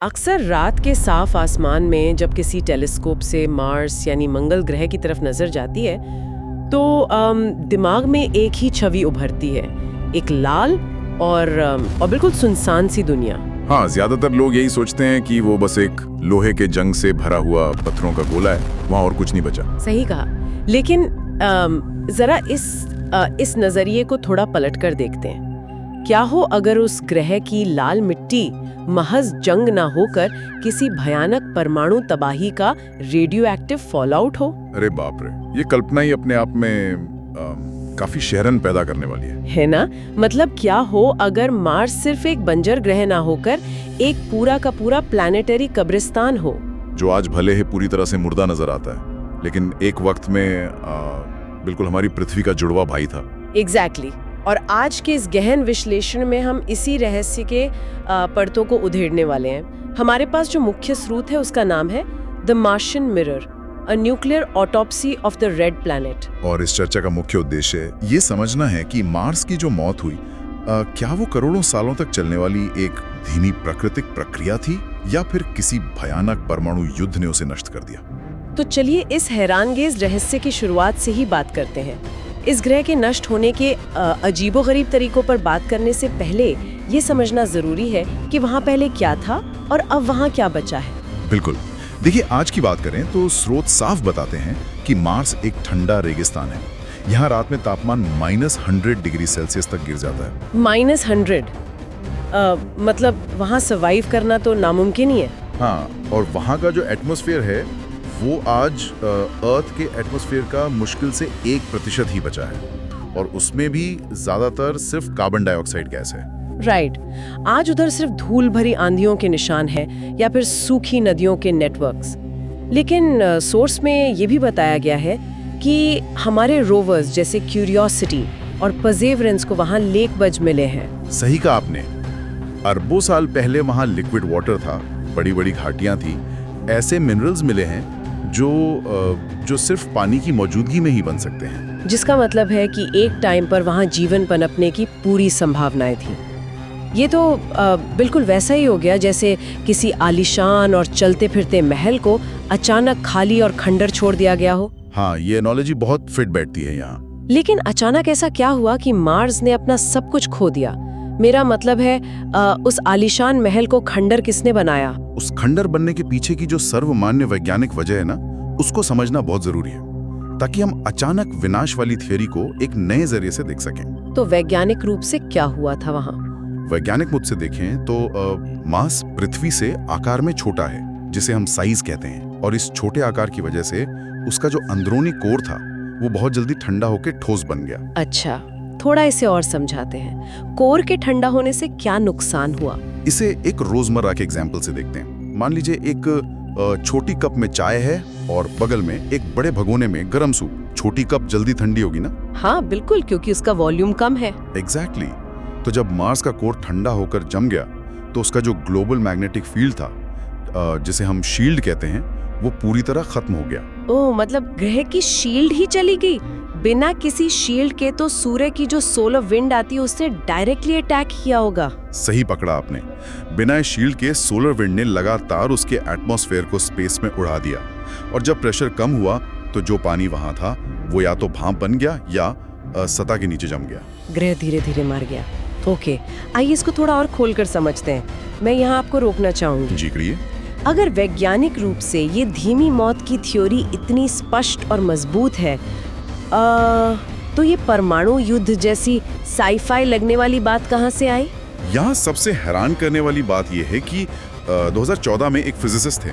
अक्सर रात के साफ आसमान में जब किसी टेलीस्कोप से मार्स यानी मंगल ग्रह की तरफ नजर जाती है तो दिमाग में एक ही छवि उभरती है, एक लाल और बिल्कुल सुनसान सी दुनिया। हाँ, ज्यादातर लोग यही सोचते हैं कि वो बस एक लोहे के जंग से भरा हुआ पत्थरों का गोला है, वहाँ और कुछ नहीं बचा। सही कहा, लेकिन जरा इस नजरिए को थोड़ा पलट कर देखते हैं। क्या हो अगर उस ग्रह की लाल मिट्टी महज जंग ना होकर किसी भयानक परमाणु तबाही का रेडियो एक्टिव फॉलआउट हो? अरे बाप रे, ये कल्पना ही अपने आप में काफी शहरन पैदा करने वाली है ना? मतलब क्या हो अगर मार्स सिर्फ एक बंजर ग्रह ना होकर एक पूरा का पूरा प्लैनेटरी कब्रिस्तान हो, जो आज भले ही पूरी तरह से मुर्दा नजर आता है, लेकिन एक वक्त में बिल्कुल हमारी पृथ्वी का जुड़वा भाई था। एग्जैक्टली। और आज के इस गहन विश्लेषण में हम इसी रहस्य के परतों को उधेड़ने वाले हैं। हमारे पास जो मुख्य स्रोत है उसका नाम है the Martian mirror, a nuclear autopsy of the red planet. और इस चर्चा का मुख्य उद्देश्य ये समझना है कि मार्स की जो मौत हुई, क्या वो करोड़ों सालों तक चलने वाली एक धीमी प्राकृतिक प्रक्रिया थी या फिर किसी भयानक परमाणु युद्ध ने उसे नष्ट कर दिया। तो चलिए इस हैरानगेज रहस्य की शुरुआत से ही बात करते हैं। इस ग्रह के नष्ट होने के अजीबोगरीब तरीकों पर बात करने से पहले ये समझना जरूरी है कि वहाँ पहले क्या था और अब वहाँ क्या बचा है। बिल्कुल, देखिए आज की बात करें तो स्रोत साफ बताते हैं कि मार्स एक ठंडा रेगिस्तान है। यहाँ रात में तापमान -100 डिग्री सेल्सियस तक गिर जाता है। -100? मतलब वहाँ सर्वाइव करना तो नामुमकिन ही है। हाँ, और वहाँ का जो एटमॉस्फेयर है वो आज अर्थ के एटमॉस्फेयर का मुश्किल से 1% ही बचा है, और उसमें भी ज्यादातर सिर्फ कार्बन डाइऑक्साइड गैस है। राइट। आज उधर सिर्फ धूल भरी आंधियों के निशान हैं या फिर सूखी नदियों के नेटवर्क्स। लेकिन सोर्स में ये भी बताया गया है कि हमारे रोवर्स जैसे क्यूरियोसिटी और परसेवरेंस को वहाँ लेक बज मिले हैं। सही कहा आपने। अरबों साल पहले वहाँ लिक्विड वाटर था, बड़ी बड़ी घाटियाँ थी, ऐसे मिनरल्स मिले हैं जो सिर्फ पानी की मौजूदगी में ही बन सकते हैं। जिसका मतलब है कि एक टाइम पर वहाँ जीवन पनपने की पूरी संभावनाएं थी। ये तो बिल्कुल वैसा ही हो गया जैसे किसी आलीशान और चलते फिरते महल को अचानक खाली और खंडर छोड़ दिया गया हो। हाँ, ये एनालॉजी बहुत फिट बैठती है यहाँ। लेकिन अचानक ऐसा क्या हुआ कि मार्स ने अपना सब कुछ खो दिया? मेरा मतलब है उस आलीशान महल को खंडर किसने बनाया? उस खंडर बनने के पीछे की जो सर्वमान्य वैज्ञानिक वजह है ना, उसको समझना बहुत जरूरी है, ताकि हम अचानक विनाश वाली थियोरी को एक नए जरिए से देख सकें। तो वैज्ञानिक रूप से क्या हुआ था वहाँ? वैज्ञानिक मुझ से देखें तो मार्स पृथ्वी से आकार में छोटा है, जिसे हम साइज कहते हैं, और इस छोटे आकार की वजह से उसका जो अंदरूनी कोर था वो बहुत जल्दी ठंडा होकर ठोस बन गया। अच्छा, थोड़ा इसे और समझाते हैं। कोर के ठंडा होने से क्या नुकसान हुआ? इसे एक रोजमर्रा के एग्जाम्पल से देखते हैं। मान लीजिए एक छोटी कप में चाय है और बगल में एक बड़े भगोने में गरम सूप। छोटी कप जल्दी ठंडी होगी ना? हाँ बिल्कुल, क्योंकि उसका वॉल्यूम कम है। एग्जैक्टली। तो जब मार्स का कोर ठंडा होकर जम गया तो उसका जो ग्लोबल मैग्नेटिक फील्ड था, जिसे हम शील्ड कहते हैं, वो पूरी तरह खत्म हो गया। ओह, मतलब ग्रह की शील्ड ही चली गई। बिना किसी शील्ड के तो सूर्य की जो सोलर विंड आती है उससे डायरेक्टली अटैक किया होगा। सही पकड़ा आपने। बिना शील्ड के सोलर विंड ने लगातार उसके एटमॉस्फेयर को स्पेस में उड़ा दिया, और जब प्रेशर कम हुआ तो जो पानी वहां था वो या तो भाप बन गया या सतह के नीचे जम गया। ग्रह धीरे धीरे मर गया। ओके, आइए इसको थोड़ा और खोलकर समझते हैं। मैं यहाँ आपको रोकना चाहूंगी। जी करिए। अगर वैज्ञानिक रूप से ये धीमी मौत की थ्योरी इतनी स्पष्ट और मजबूत है, तो ये परमाणु युद्ध जैसी साईफाई लगने वाली बात कहाँ से आई? यहाँ सबसे हैरान करने वाली बात यह है कि 2014 में एक फिजिसिस्ट थे,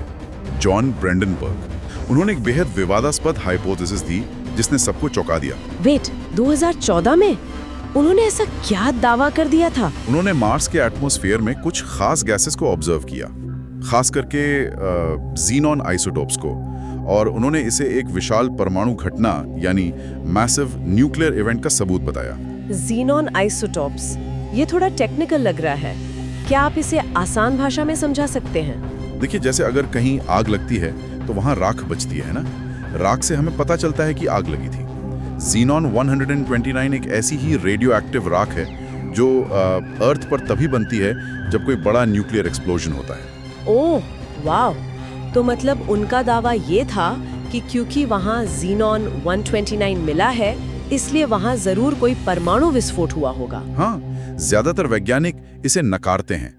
जॉन ब्रेंडनबर्ग। उन्होंने एक बेहद विवादास्पद हाइपोथेसिस दी जिसने सबको चौंका दिया। वेट, 2014 में उन्होंने ऐसा क्या दावा कर दिया था? उन्होंने मार्स के एटमॉस्फेयर में कुछ खास गैसेस को ऑब्जर्व किया, खास करके ज़ीनॉन आइसोटोप्स को, और उन्होंने इसे एक विशाल परमाणु घटना यानी मैसिव न्यूक्लियर इवेंट का सबूत बताया। ज़ीनॉन आइसोटोप्स, ये थोड़ा टेक्निकल लग रहा है। क्या आप इसे आसान भाषा में समझा सकते हैं? देखिए, जैसे अगर कहीं आग लगती है तो वहाँ राख बचती है ना, राख से हमें पता चलता है कि आग लगी थी। ज़ीनॉन 129 एक ऐसी ही रेडियो एक्टिव राख है जो अर्थ पर तभी बनती है जब कोई बड़ा न्यूक्लियर एक्सप्लोजन होता है। ओह वाह, तो मतलब उनका दावा ये था कि क्योंकि वहाँ ज़ीनॉन 129 मिला है, इसलिए वहाँ जरूर कोई परमाणु विस्फोट हुआ होगा। हाँ, ज्यादातर वैज्ञानिक इसे नकारते हैं।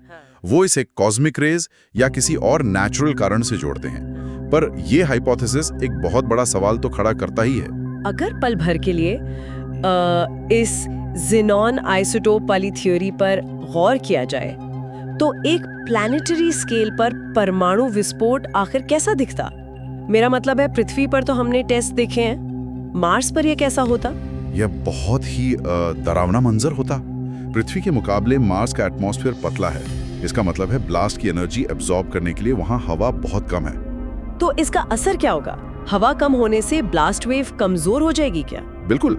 वो इसे कॉस्मिक रेज या किसी और नेचुरल कारण से जोड़ते हैं। पर यह हाइपोथेसिस एक बहुत बड़ा सवाल तो खड़ा करता ही है। अगर पल भर के लिए इस ज़ीनॉन आइसोटोप वाली थ्योरी पर गौर किया जाए, तो एक प्लैनेटरी स्केल पर परमाणु विस्फोट आखिर कैसा दिखता? मेरा मतलब है, पृथ्वी पर तो हमने टेस्ट देखे हैं, मार्स पर यह कैसा होता? यह बहुत ही डरावना मंजर होता। पृथ्वी के मुकाबले मार्स का एटमॉस्फेयर पतला है। इसका मतलब है ब्लास्ट की एनर्जी एब्जॉर्ब करने के लिए वहाँ हवा बहुत कम है। तो इसका असर क्या होगा? हवा कम होने से ब्लास्ट वेव कमजोर हो जाएगी क्या? बिल्कुल,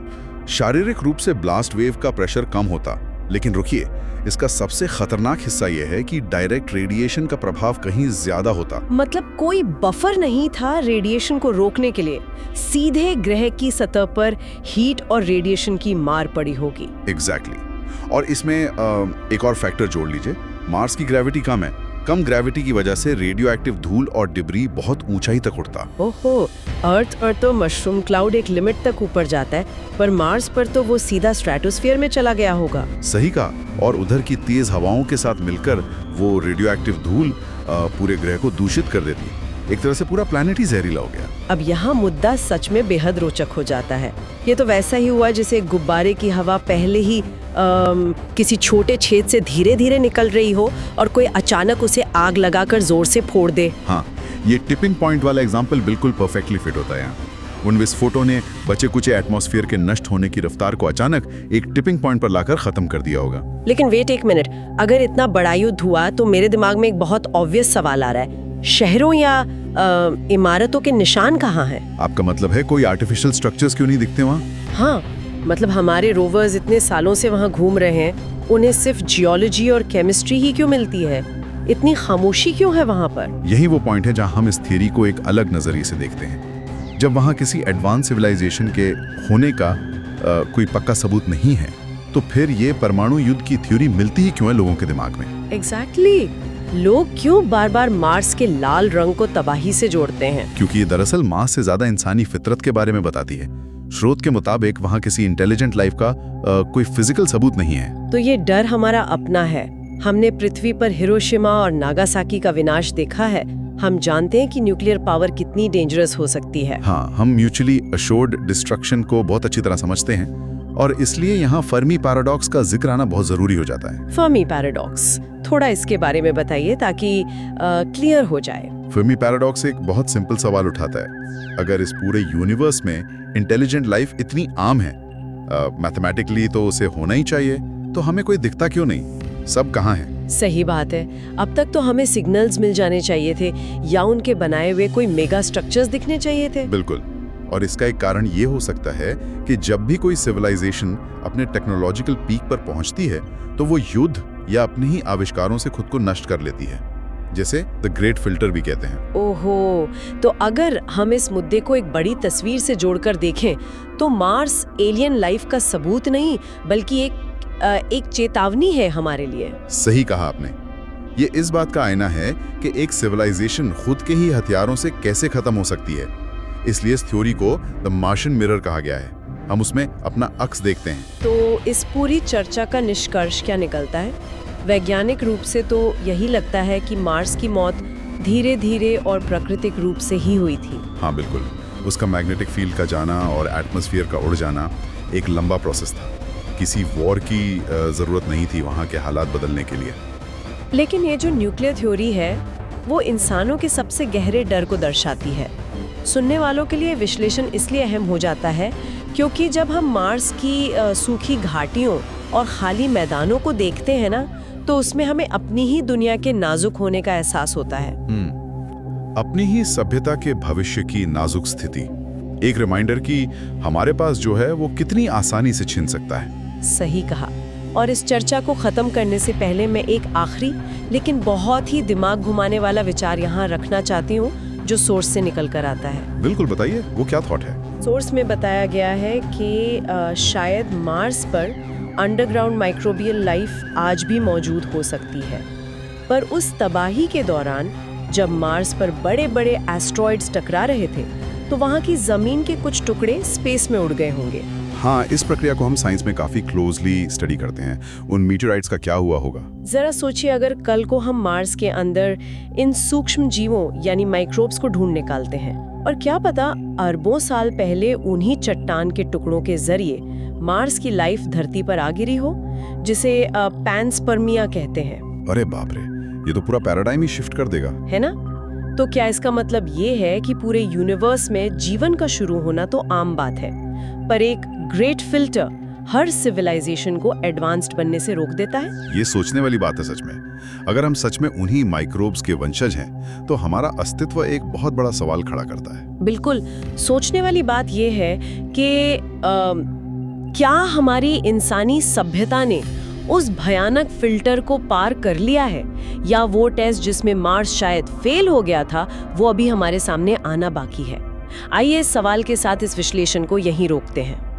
शारीरिक रूप से ब्लास्ट वेव का प्रेशर कम होता, लेकिन रुकिए, इसका सबसे खतरनाक हिस्सा यह है कि डायरेक्ट रेडिएशन का प्रभाव कहीं ज्यादा होता। मतलब कोई बफर नहीं था रेडिएशन को रोकने के लिए, सीधे ग्रह की सतह पर हीट और रेडिएशन की मार पड़ी होगी। एग्जैक्टली। और इसमें एक और फैक्टर जोड़ लीजिए, मार्स की ग्रेविटी कम है। कम ग्रेविटी की वजह से रेडियो एक्टिव धूल और डिब्री बहुत ऊंचाई तक उड़ता। ओहो, अर्थ पर तो मशरूम क्लाउड एक लिमिट तक ऊपर जाता है, पर मार्स पर तो वो सीधा स्ट्रेटोस्फीयर में चला गया होगा। सही कहा। और उधर की तेज हवाओं के साथ मिलकर वो रेडियो एक्टिव धूल पूरे ग्रह को दूषित कर देती। एक तरह से पूरा प्लैनेट ही जहरीला हो गया। अब यहाँ मुद्दा सच में बेहद रोचक हो जाता है। ये तो वैसा ही हुआ जैसे गुब्बारे की हवा पहले ही किसी छोटे छेद से धीरे धीरे निकल रही हो और कोई अचानक उसे आग लगाकर जोर से फोड़ दे। हाँ, ये टिपिंग पॉइंट वाला एग्जाम्पल बिल्कुल परफेक्टली फिट होता है यहाँ। उन विस्फोटों ने बचे कुचे एटमॉस्फेयर के नष्ट होने की रफ्तार को अचानक एक टिपिंग पॉइंट पर लाकर खत्म कर दिया होगा। लेकिन वेट एक मिनट, अगर इतना बड़ा युद्ध हुआ तो मेरे दिमाग में एक बहुत ऑब्वियस सवाल आ रहा है, शहरों या इमारतों के निशान कहाँ हैं? आपका मतलब है कोई आर्टिफिशियल स्ट्रक्चर्स क्यों नहीं दिखते वहाँ? हाँ, मतलब हमारे रोवर्स इतने सालों से वहाँ घूम रहे हैं, उन्हें सिर्फ जियोलॉजी और केमिस्ट्री ही क्यों मिलती है? इतनी खामोशी क्यों है वहाँ पर? यही वो पॉइंट है जहाँ हम इस थियरी को एक अलग नजरिए से देखते हैं। जब वहाँ किसी एडवांस सिविलाइजेशन के होने का कोई पक्का सबूत नहीं है, तो फिर ये परमाणु युद्ध की थ्योरी मिलती ही क्यों है लोगों के दिमाग में? एग्जैक्टली। लोग क्यों बार बार मार्स के लाल रंग को तबाही से जोड़ते हैं? क्योंकि ये दरअसल मार्स से ज्यादा इंसानी फितरत के बारे में बताती है। स्रोत के मुताबिक वहाँ किसी इंटेलिजेंट लाइफ का कोई फिजिकल सबूत नहीं है। तो ये डर हमारा अपना है। हमने पृथ्वी पर हिरोशिमा और नागासाकी का विनाश देखा है। हम जानते हैं कि न्यूक्लियर पावर कितनी डेंजरस हो सकती है। हाँ, हम म्यूचुअली अशोर्ड डिस्ट्रक्शन को बहुत अच्छी तरह समझते हैं और इसलिए यहाँ फर्मी पैराडॉक्स का जिक्र आना बहुत जरूरी हो जाता है। फर्मी पैराडॉक्स, थोड़ा इसके बारे में बताइए ताकि क्लियर हो जाए। फर्मी पैराडॉक्स एक बहुत सिंपल सवाल उठाता है। अगर इस पूरे यूनिवर्स में इंटेलिजेंट लाइफ इतनी आम है, मैथमेटिकली तो उसे होना ही चाहिए, तो हमें कोई दिखता क्यों नहीं? सब कहाँ है? सही बात है। अब तक तो हमें सिग्नल्स मिल जाने चाहिए थे या उनके बनाए हुए कोई मेगा स्ट्रक्चर्स दिखने चाहिए थे। बिल्कुल। और इसका एक कारण ये हो सकता है कि जब भी कोई सिविलाइजेशन अपने टेक्नोलॉजिकल पीक पर पहुंचती है, तो वो युद्ध या अपने ही आविष्कारों से खुद को नष्ट कर लेती है, जैसे द ग्रेट फिल्टर भी कहते हैं। ओहो, तो अगर हम इस मुद्दे को एक बड़ी तस्वीर से जोड़कर देखें, तो मार्स एलियन लाइफ का सबूत नहीं बल्कि एक चेतावनी है हमारे लिए। सही कहा आपने। ये इस बात का आईना है कि एक सिविलाइजेशन खुद के ही हथियारों से कैसे खत्म हो सकती है। इसलिए इस थ्योरी को द मार्शियन मिरर कहा गया है। हम उसमें अपना अक्स देखते हैं। तो इस पूरी चर्चा का निष्कर्ष क्या निकलता है? वैज्ञानिक रूप से तो यही लगता है कि मार्स की मौत धीरे धीरे और प्राकृतिक रूप से ही हुई थी। हाँ बिल्कुल। उसका मैग्नेटिक फील्ड का जाना और एटमॉस्फेयर का उड़ जाना एक लंबा प्रोसेस था। किसी वॉर की जरूरत नहीं थी वहाँ के हालात बदलने के लिए। लेकिन ये जो न्यूक्लियर थ्योरी है, वो इंसानों के सबसे गहरे डर को दर्शाती है। सुनने वालों के लिए विश्लेषण इसलिए अहम हो जाता है क्योंकि जब हम मार्स की सूखी घाटियों और खाली मैदानों को देखते हैं ना, तो उसमें हमें अपनी ही दुनिया के नाजुक होने का एहसास होता है। अपनी ही सभ्यता के भविष्य की नाजुक स्थिति, एक रिमाइंडर कि हमारे पास जो है वो कितनी आसानी से छिन सकता है। सही कहा। और इस चर्चा को खत्म करने से पहले मैं एक आखिरी लेकिन बहुत ही दिमाग घुमाने वाला विचार यहाँ रखना चाहती हूँ, जो सोर्स से निकल कर आता है। बिल्कुल, बताइए, वो क्या थॉट है? सोर्स में बताया गया है कि शायद मार्स पर अंडरग्राउंड माइक्रोबियल लाइफ आज भी मौजूद हो सकती है, पर उस तबाही के दौरान जब मार्स पर बड़े बड़े एस्ट्रॉइड्स टकरा रहे थे तो वहाँ की जमीन के कुछ टुकड़े स्पेस में उड़ गए होंगे। हाँ, इस प्रक्रिया को हम साइंस में काफी क्लोजली स्टडी करते हैं। उन मीटेराइट्स का क्या हुआ होगा? जरा सोचिए, अगर कल को हम मार्स के अंदर इन सूक्ष्म जीवों यानी माइक्रोब्स को ढूंढ निकालते हैं, और क्या पता अरबों साल पहले उन्हीं चट्टान के टुकड़ों के जरिए मार्स की लाइफ धरती पर आ गिरी हो, जिसे पैनस्पर्मिया कहते हैं। अरे बाप रे, ये तो पूरा पैराडाइम ही शिफ्ट कर देगा, है ना? तो क्या इसका मतलब ये है कि पूरे यूनिवर्स में जीवन का शुरू होना तो आम बात है, पर एक ग्रेट फिल्टर हर सिविलाइजेशन को एडवांस्ड बनने से रोक देता है? ये सोचने वाली बात है सच में। अगर हम सच में उन्हीं माइक्रोब्स के वंशज हैं, तो हमारा अस्तित्व एक बहुत बड़ा सवाल खड़ा करता है। बिल्कुल, सोचने वाली बात ये है कि क्या हमारी इंसानी सभ्यता ने उस भयानक फिल्टर को पार कर लिया है, या वो टेस्ट जिसमें मार्स शायद फेल हो गया था वो अभी हमारे सामने आना बाकी है? आइए इस सवाल के साथ इस विश्लेषण को यहीं रोकते हैं।